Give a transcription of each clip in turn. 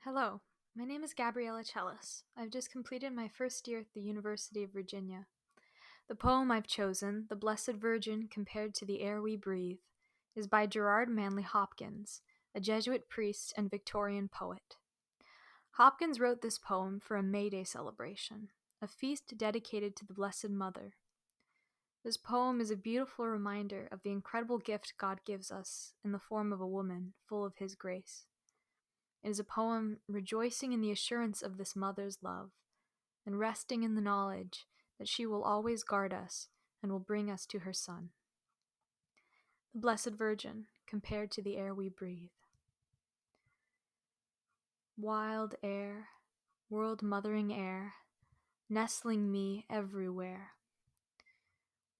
Hello, my name is Gabriella Chellis. I've just completed my first year at the University of Virginia. The poem I've chosen, The Blessed Virgin Compared to the Air We Breathe, is by Gerard Manley Hopkins, a Jesuit priest and Victorian poet. Hopkins wrote this poem for a May Day celebration, a feast dedicated to the Blessed Mother. This poem is a beautiful reminder of the incredible gift God gives us in the form of a woman full of His grace. It is a poem rejoicing in the assurance of this mother's love and resting in the knowledge that she will always guard us and will bring us to her Son. The Blessed Virgin, compared to the air we breathe. Wild air, world-mothering air, nestling me everywhere,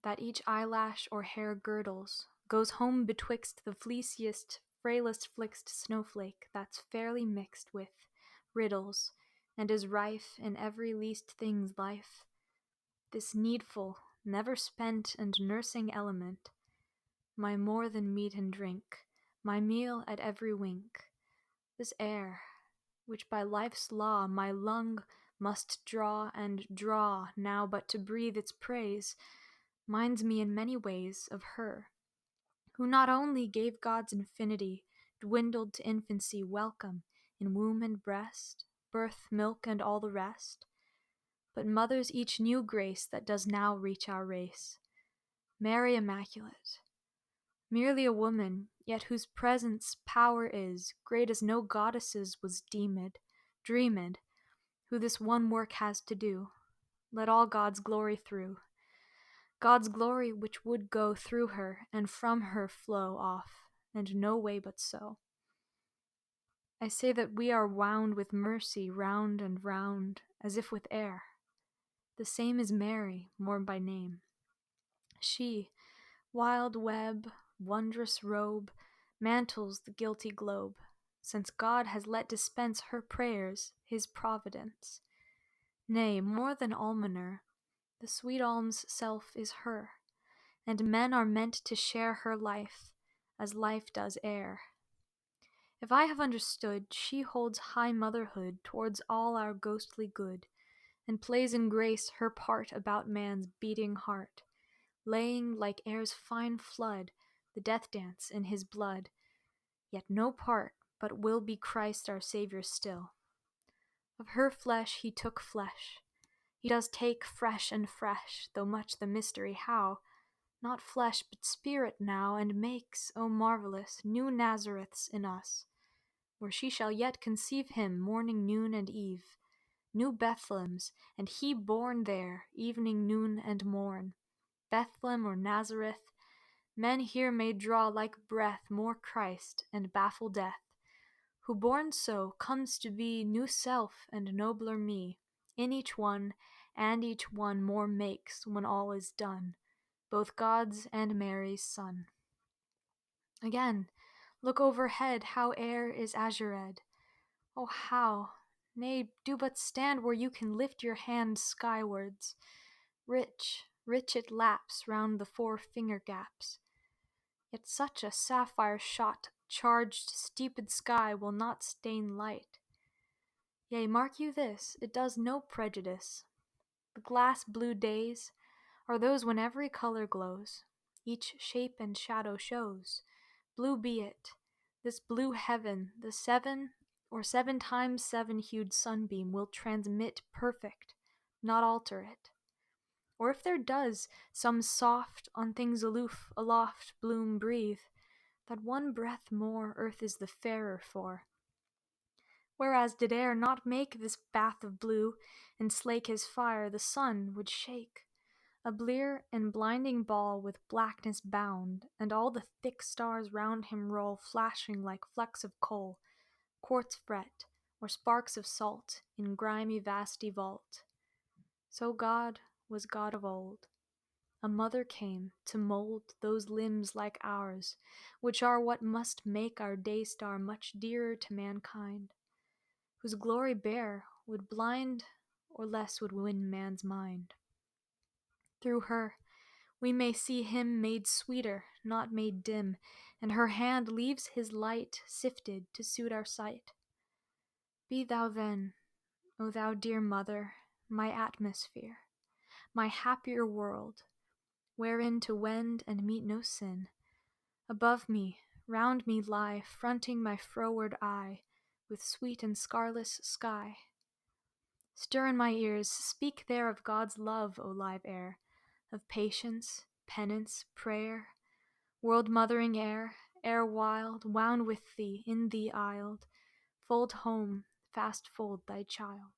that each eyelash or hair girdles, goes home betwixt the fleeciest, frailest-flixed snowflake that's fairly mixed with riddles, and is rife in every least thing's life. This needful, never spent and nursing element, my more than meat and drink, my meal at every wink, this air, which by life's law my lung must draw and draw now but to breathe its praise, minds me in many ways of her, who not only gave God's infinity, dwindled to infancy welcome in womb and breast, birth, milk, and all the rest, but mothers each new grace that does now reach our race. Mary Immaculate, merely a woman, yet whose presence power is great as no goddess's was dreamed, who this one work has to do, let all God's glory through. God's glory which would go through her and from her flow off, and no way but so. I say that we are wound with mercy round and round, as if with air. The same is Mary, more by name. She, wild web, wondrous robe, mantles the guilty globe, since God has let dispense her prayers, His providence. Nay, more than almoner, the sweet alm's self is her, and men are meant to share her life, as life does air. If I have understood, she holds high motherhood towards all our ghostly good, and plays in grace her part about man's beating heart, laying like air's fine flood the death dance in his blood, yet no part but will be Christ our Saviour still. Of her flesh he took flesh. He does take fresh and fresh, though much the mystery how, not flesh but spirit now, and makes, O marvellous, new Nazareths in us, where she shall yet conceive him morning, noon, and eve, new Bethlehems, and he born there, evening, noon, and morn. Bethlehem or Nazareth, men here may draw like breath more Christ and baffle death, who born so comes to be new self and nobler me, in each one, and each one more makes when all is done, both God's and Mary's Son. Again, look overhead how air is azured. Oh how, nay, do but stand where you can lift your hand skywards. Rich, rich it laps round the 4 finger gaps. Yet such a sapphire shot, charged, steeped sky will not stain light. Yea, mark you this, it does no prejudice. The glass blue days are those when every color glows, each shape and shadow shows. Blue be it, this blue heaven, the 7 or 7 times 7-hued sunbeam will transmit perfect, not alter it. Or if there does some soft, on things aloof, aloft, bloom breathe, that one breath more earth is the fairer for. Whereas did air not make this bath of blue, and slake his fire, the sun would shake, a blear and blinding ball with blackness bound, and all the thick stars round him roll, flashing like flecks of coal, quartz fret, or sparks of salt, in grimy vasty vault. So God was God of old. A mother came to mold those limbs like ours, which are what must make our day star much dearer to mankind, whose glory bare would blind or less would win man's mind. Through her we may see him made sweeter, not made dim, and her hand leaves his light sifted to suit our sight. Be thou then, O thou dear mother, my atmosphere, my happier world, wherein to wend and meet no sin. Above me, round me lie, fronting my froward eye, with sweet and scarless sky. Stir in my ears, speak there of God's love, O live air, of patience, penance, prayer, world-mothering air, air wild, wound with thee, in thee isled, fold home, fast fold thy child.